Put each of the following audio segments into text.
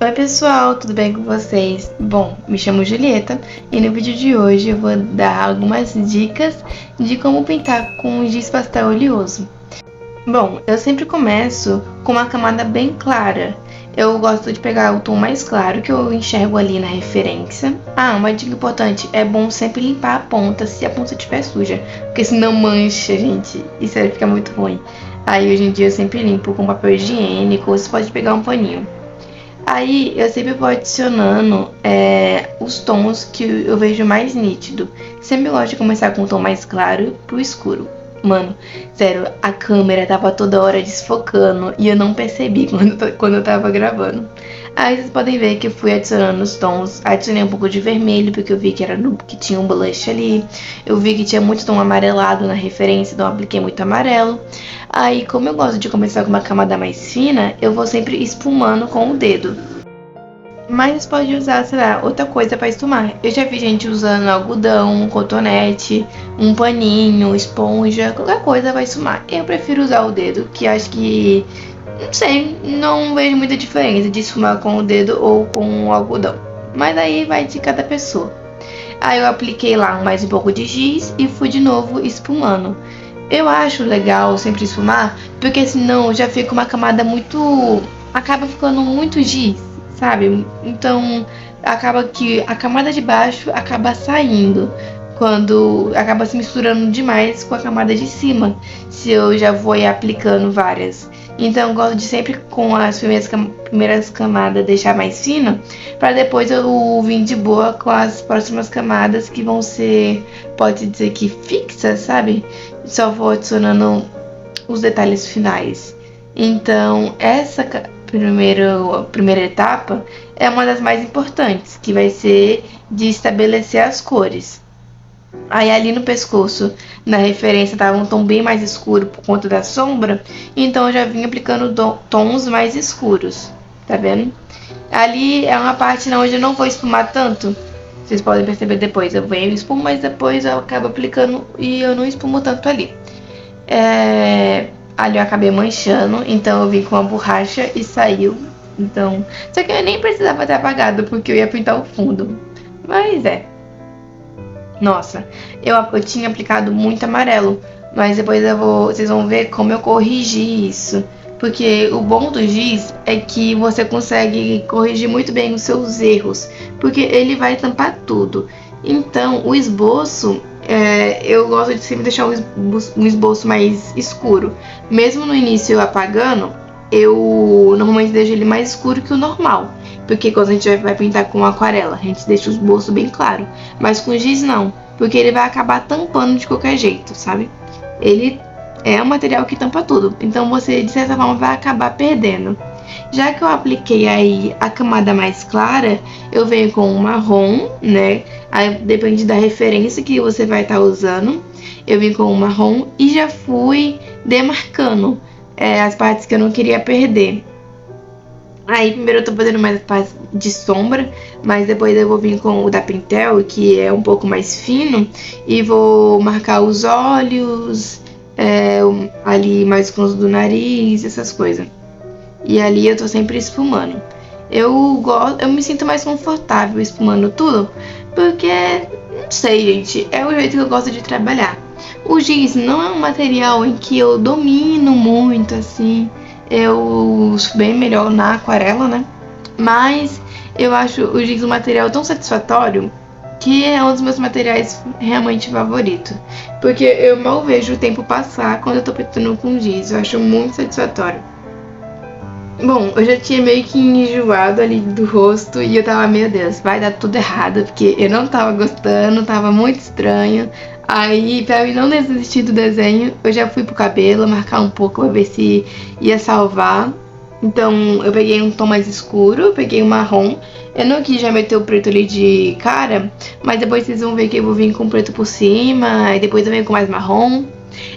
Oi pessoal, tudo bem com vocês? Bom, me chamo Julieta e no vídeo de hoje eu vou dar algumas dicas de como pintar com giz pastel oleoso. Bom, eu sempre começo com uma camada bem clara. Eu gosto de pegar o tom mais claro que eu enxergo ali na referência. Uma dica importante, é bom sempre limpar a ponta se a ponta estiver suja, porque senão mancha, gente, e sério, fica muito ruim. Aí hoje em dia eu sempre limpo com papel higiênico, ou você pode pegar um paninho. Aí eu sempre vou adicionando os tons que eu vejo mais nítido. Sempre gosto de começar com um tom mais claro pro escuro. Mano, sério, a câmera tava toda hora desfocando e eu não percebi quando eu tava gravando. Aí vocês podem ver que eu fui adicionando os tons. Adicionei um pouco de vermelho, porque eu vi que tinha um blush ali. Eu vi que tinha muito tom amarelado na referência, então eu apliquei muito amarelo. Aí, como eu gosto de começar com uma camada mais fina, eu vou sempre espumando com o dedo. Mas pode usar, sei lá, outra coisa pra esfumar. Eu já vi gente usando algodão, cotonete, um paninho, esponja, qualquer coisa vai esfumar. Eu prefiro usar o dedo, que acho que, não sei, não vejo muita diferença de esfumar com o dedo ou com o algodão. Mas aí vai de cada pessoa. Aí eu apliquei lá mais um pouco de giz e fui de novo espumando. Eu acho legal sempre esfumar, porque senão já fica uma camada muito... acaba ficando muito giz, sabe? Então acaba que a camada de baixo acaba saindo, quando acaba se misturando demais com a camada de cima, se eu já vou aplicando várias. Então eu gosto de sempre com as primeiras camadas deixar mais fino, para depois eu vir de boa com as próximas camadas que vão ser, pode dizer que fixas, sabe? Só vou adicionando os detalhes finais. Então essa primeira etapa é uma das mais importantes, que vai ser de estabelecer as cores. Aí ali no pescoço, na referência, tava um tom bem mais escuro por conta da sombra, então eu já vim aplicando tons mais escuros, tá vendo? Ali é uma parte onde eu não vou espumar tanto, vocês podem perceber depois, eu venho e espumo, mas depois eu acabo aplicando e eu não espumo tanto ali. Ali eu acabei manchando, então eu vim com uma borracha e saiu. Então, só que eu nem precisava ter apagado, porque eu ia pintar o fundo. Mas nossa, eu tinha aplicado muito amarelo, mas depois vocês vão ver como eu corrigi isso. Porque o bom do giz é que você consegue corrigir muito bem os seus erros, porque ele vai tampar tudo. Então, o esboço, eu gosto de sempre deixar um esboço mais escuro. Mesmo no início eu apagando, eu normalmente deixo ele mais escuro que o normal. Porque quando a gente vai pintar com aquarela, a gente deixa o esboço bem claro. Mas com giz não, porque ele vai acabar tampando de qualquer jeito, sabe? Ele é um material que tampa tudo, então você de certa forma vai acabar perdendo. Já que eu apliquei aí a camada mais clara, eu venho com um marrom, né? Aí depende da referência que você vai estar usando. Eu vim com um marrom e já fui demarcando as partes que eu não queria perder. Aí primeiro eu tô fazendo mais partes de sombra, mas depois eu vou vir com o da Pentel, que é um pouco mais fino, e vou marcar os olhos, ali mais com os do nariz, essas coisas. E ali eu tô sempre espumando. Eu me sinto mais confortável espumando tudo, porque, não sei, gente, é o jeito que eu gosto de trabalhar. O giz não é um material em que eu domino muito, assim. Eu sou bem melhor na aquarela, né? Mas eu acho o giz um material tão satisfatório que é um dos meus materiais realmente favoritos. Porque eu mal vejo o tempo passar quando eu tô pintando com giz. Eu acho muito satisfatório. Bom, eu já tinha meio que enjoado ali do rosto e eu tava, meu Deus, vai dar tudo errado, porque eu não tava gostando, tava muito estranho. Aí, pra eu não desistir do desenho, eu já fui pro cabelo, marcar um pouco pra ver se ia salvar. Então, eu peguei um tom mais escuro, peguei um marrom. Eu não quis já meter o preto ali de cara, mas depois vocês vão ver que eu vou vir com preto por cima, e depois eu venho com mais marrom.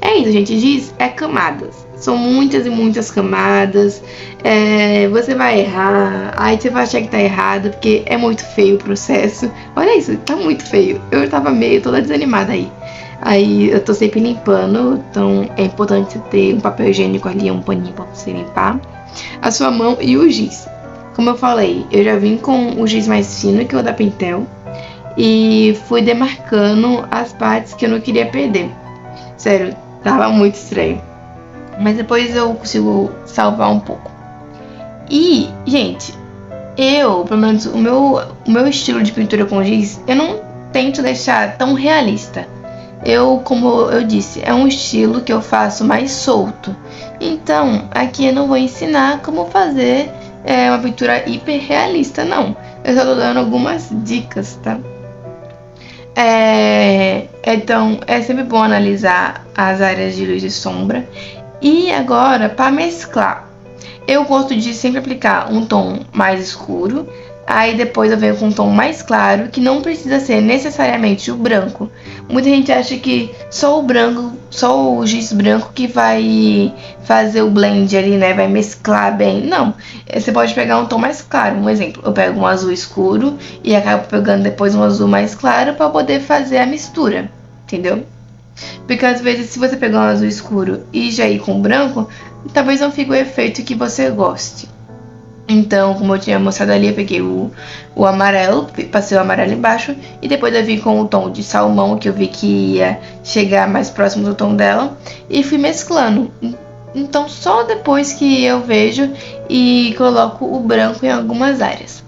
É isso, gente, giz é camadas. São muitas e muitas camadas. Você vai errar, aí você vai achar que tá errado, porque é muito feio o processo. Olha isso, tá muito feio. Eu tava meio toda desanimada aí. Aí eu tô sempre limpando, então é importante você ter um papel higiênico ali, um paninho pra você limpar a sua mão e o giz. Como eu falei, eu já vim com o giz mais fino que o da Pentel e fui demarcando as partes que eu não queria perder. Sério, tava muito estranho. Mas depois eu consigo salvar um pouco. E, gente, pelo menos o meu estilo de pintura com giz, eu não tento deixar tão realista. Como eu disse, é um estilo que eu faço mais solto. Então, aqui eu não vou ensinar como fazer uma pintura hiper realista, não. Eu só tô dando algumas dicas, tá? Então, é sempre bom analisar as áreas de luz e sombra. E agora, para mesclar, eu gosto de sempre aplicar um tom mais escuro, aí depois eu venho com um tom mais claro, que não precisa ser necessariamente o branco. Muita gente acha que só o giz branco que vai fazer o blend ali, né? Vai mesclar bem. Não, você pode pegar um tom mais claro. Um exemplo, eu pego um azul escuro e acabo pegando depois um azul mais claro para poder fazer a mistura, entendeu? Porque às vezes se você pegar um azul escuro e já ir com branco, talvez não fique o efeito que você goste. Então, como eu tinha mostrado ali, eu peguei o amarelo, passei o amarelo embaixo e depois eu vim com o tom de salmão, que eu vi que ia chegar mais próximo do tom dela, e fui mesclando. Então, só depois que eu vejo e coloco o branco em algumas áreas.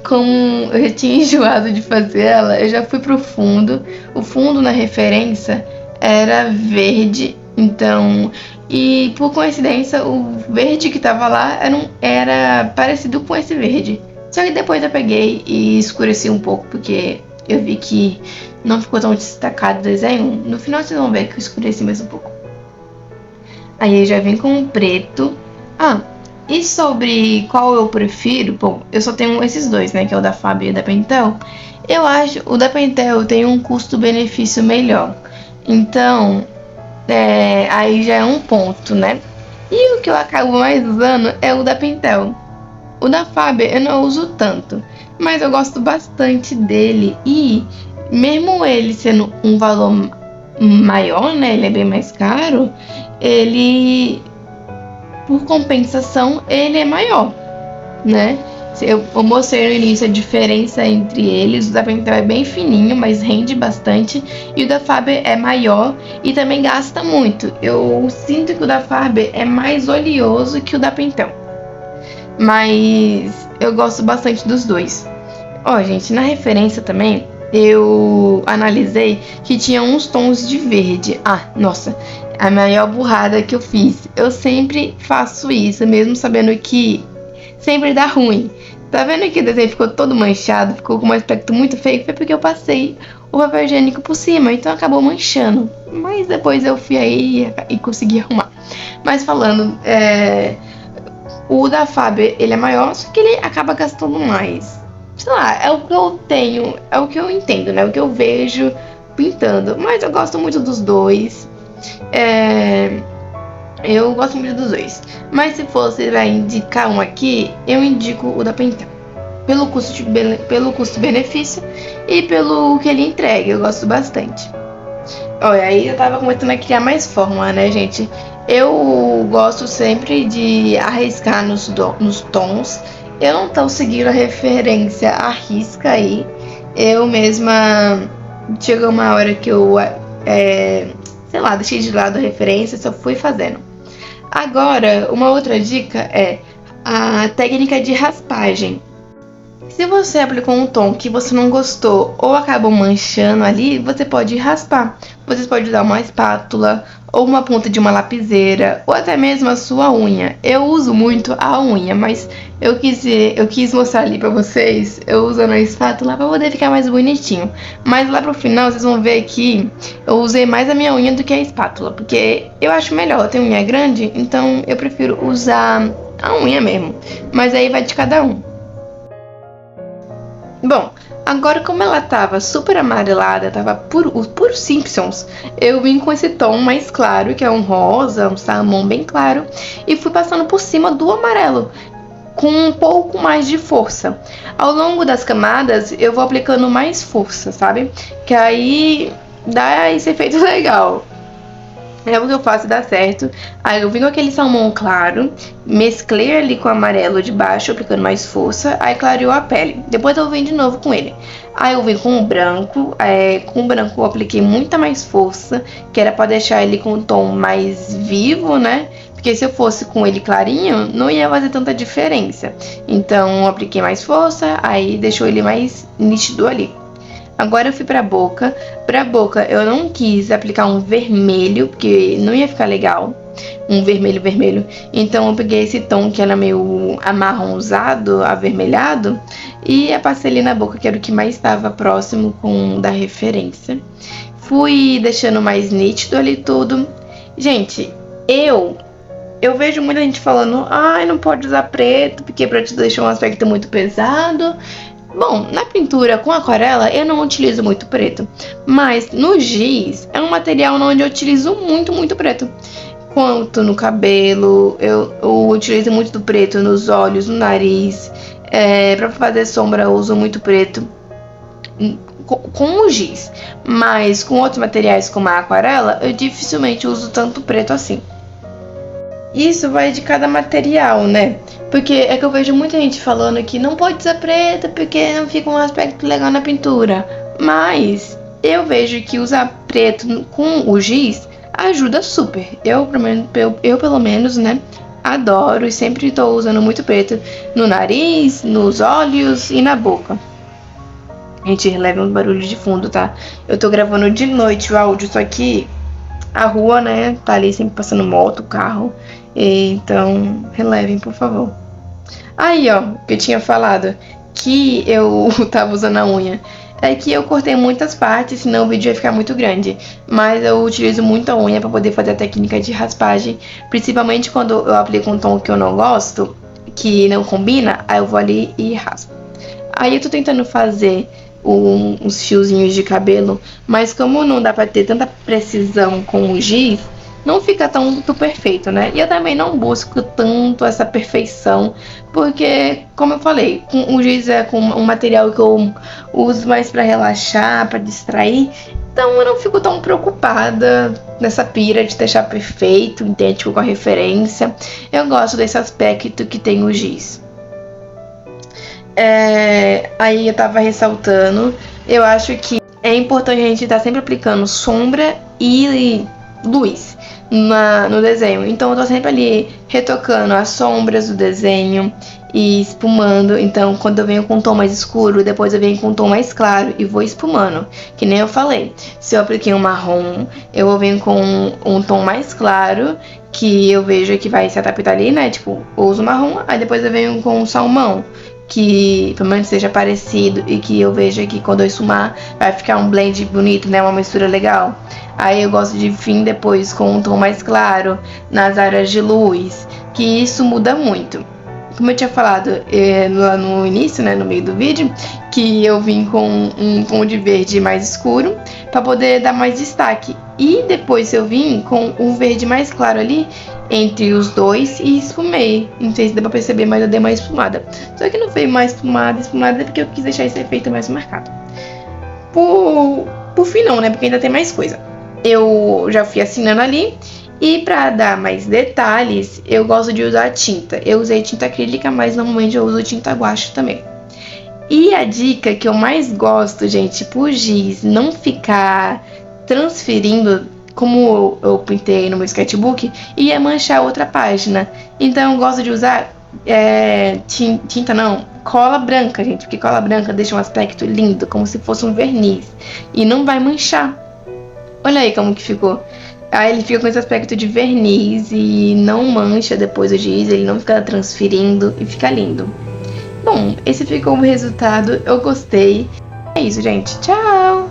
Como eu já tinha enjoado de fazer ela, eu já fui pro fundo. O fundo na referência era verde, então... E por coincidência, o verde que tava lá era parecido com esse verde. Só que depois eu peguei e escureci um pouco, porque eu vi que não ficou tão destacado o desenho. No final vocês vão ver que eu escureci mais um pouco. Aí eu já vim com o preto. E sobre qual eu prefiro, bom, eu só tenho esses dois, né, que é o da Fábio e o da Pentel. Eu acho o da Pentel tem um custo-benefício melhor. Então, aí já é um ponto, né? E o que eu acabo mais usando é o da Pentel. O da Fábio eu não uso tanto, mas eu gosto bastante dele. E mesmo ele sendo um valor maior, né, ele é bem mais caro, ele... por compensação, ele é maior, né? Eu mostrei no início a diferença entre eles. O da Pentel é bem fininho, mas rende bastante. E o da Faber é maior e também gasta muito. Eu sinto que o da Faber é mais oleoso que o da Pentel. Mas eu gosto bastante dos dois. Gente, na referência também, eu analisei que tinha uns tons de verde. Nossa, a maior burrada que eu fiz. Eu sempre faço isso, mesmo sabendo que sempre dá ruim. Tá vendo que o desenho ficou todo manchado, ficou com um aspecto muito feio? Foi porque eu passei o papel higiênico por cima, então acabou manchando. Mas depois eu fui aí e consegui arrumar. Mas falando, o da Faber, ele é maior, só que ele acaba gastando mais. Sei lá, é o que eu tenho, é o que eu entendo, né? O que eu vejo pintando. Mas eu gosto muito dos dois. Eu gosto muito dos dois. Mas se fosse indicar um aqui, eu indico o da Pentel. Pelo custo-benefício e pelo que ele entrega. Eu gosto bastante. Aí eu tava começando a criar mais fórmula, né, gente? Eu gosto sempre de arriscar nos tons. Eu não tô seguindo a referência à risca aí. Eu mesma... Chegou uma hora que eu... sei lá, deixei de lado a referência, só fui fazendo. Agora, uma outra dica é a técnica de raspagem. Se você aplicou um tom que você não gostou ou acabou manchando ali, você pode raspar. Você pode usar uma espátula ou uma ponta de uma lapiseira ou até mesmo a sua unha. Eu uso muito a unha, mas eu quis mostrar ali pra vocês eu usando a espátula pra poder ficar mais bonitinho. Mas lá pro final vocês vão ver que eu usei mais a minha unha do que a espátula, porque eu acho melhor. Eu tenho unha grande, então eu prefiro usar a unha mesmo. Mas aí vai de cada um. Bom, agora como ela tava super amarelada, tava puro Simpsons, eu vim com esse tom mais claro, que é um rosa, um salmão bem claro, e fui passando por cima do amarelo, com um pouco mais de força. Ao longo das camadas, eu vou aplicando mais força, sabe? Que aí dá esse efeito legal. É o que eu faço e dá certo. Aí eu vim com aquele salmão claro, mesclei ali com o amarelo de baixo, aplicando mais força, aí clareou a pele. Depois eu vim de novo com ele. Aí eu vim com o branco, com o branco eu apliquei muita mais força, que era pra deixar ele com um tom mais vivo, né? Porque se eu fosse com ele clarinho, não ia fazer tanta diferença. Então eu apliquei mais força, aí deixou ele mais nítido ali. Agora eu fui pra boca. Pra boca eu não quis aplicar um vermelho, porque não ia ficar legal. Um vermelho. Então eu peguei esse tom que era meio amarronzado, avermelhado. E passei ali na boca, que era o que mais estava próximo da referência. Fui deixando mais nítido ali tudo. Gente, eu vejo muita gente falando, ai, não pode usar preto, porque preto deixa um aspecto muito pesado. Bom, na pintura com aquarela eu não utilizo muito preto, mas no giz é um material onde eu utilizo muito preto. Quanto no cabelo, eu utilizo muito do preto nos olhos, no nariz. Pra fazer sombra eu uso muito preto com o giz, mas com outros materiais como a aquarela eu dificilmente uso tanto preto assim. Isso vai de cada material, né? Porque é que eu vejo muita gente falando que não pode usar preto porque não fica um aspecto legal na pintura. Mas eu vejo que usar preto com o giz ajuda super. Eu pelo menos, né? Adoro e sempre estou usando muito preto no nariz, nos olhos e na boca. Gente, releva um barulho de fundo, tá? Eu tô gravando de noite o áudio, só que a rua, né, tá ali sempre passando moto, carro. Então, relevem, por favor. Aí, ó, que eu tinha falado que eu tava usando a unha. É que eu cortei muitas partes, senão o vídeo ia ficar muito grande. Mas eu utilizo muito a unha pra poder fazer a técnica de raspagem. Principalmente quando eu aplico um tom que eu não gosto, que não combina, aí eu vou ali e raspo. Aí eu tô tentando fazer uns fiozinhos de cabelo, mas como não dá pra ter tanta precisão com o giz, não fica tão perfeito, né? E eu também não busco tanto essa perfeição, porque, como eu falei, o giz é com um material que eu uso mais pra relaxar, pra distrair, então eu não fico tão preocupada nessa pira de deixar perfeito, idêntico com a referência. Eu gosto desse aspecto que tem o giz. Aí eu tava ressaltando, eu acho que é importante a gente estar sempre aplicando sombra e luz no desenho. Então eu tô sempre ali retocando as sombras do desenho e espumando. Então quando eu venho com um tom mais escuro, depois eu venho com um tom mais claro e vou espumando. Que nem eu falei, se eu apliquei um marrom, eu venho com um tom mais claro, que eu vejo que vai se adaptar ali, né? Tipo, eu uso marrom, aí depois eu venho com um salmão, que pelo menos seja parecido e que eu veja que quando eu esfumar vai ficar um blend bonito, né? Uma mistura legal. Aí eu gosto de vir depois com um tom mais claro nas áreas de luz, que isso muda muito. Como eu tinha falado lá no início, né, no meio do vídeo, que eu vim com um tom de verde mais escuro para poder dar mais destaque. E depois eu vim com um verde mais claro ali entre os dois e esfumei. Não sei se dá pra perceber, mas eu dei uma espumada. Só que não veio mais espumada porque eu quis deixar esse efeito mais marcado. Por fim não, né, porque ainda tem mais coisa. Eu já fui assinando ali. E pra dar mais detalhes, eu gosto de usar tinta. Eu usei tinta acrílica, mas normalmente eu uso tinta guache também. E a dica que eu mais gosto, gente, pro giz não ficar transferindo, como eu pintei no meu sketchbook, ia manchar outra página. Então eu gosto de usar cola branca, gente, porque cola branca deixa um aspecto lindo, como se fosse um verniz, e não vai manchar. Olha aí como que ficou. Aí ele fica com esse aspecto de verniz e não mancha depois o giz, ele não fica transferindo e fica lindo. Bom, esse ficou o resultado, eu gostei. É isso, gente. Tchau!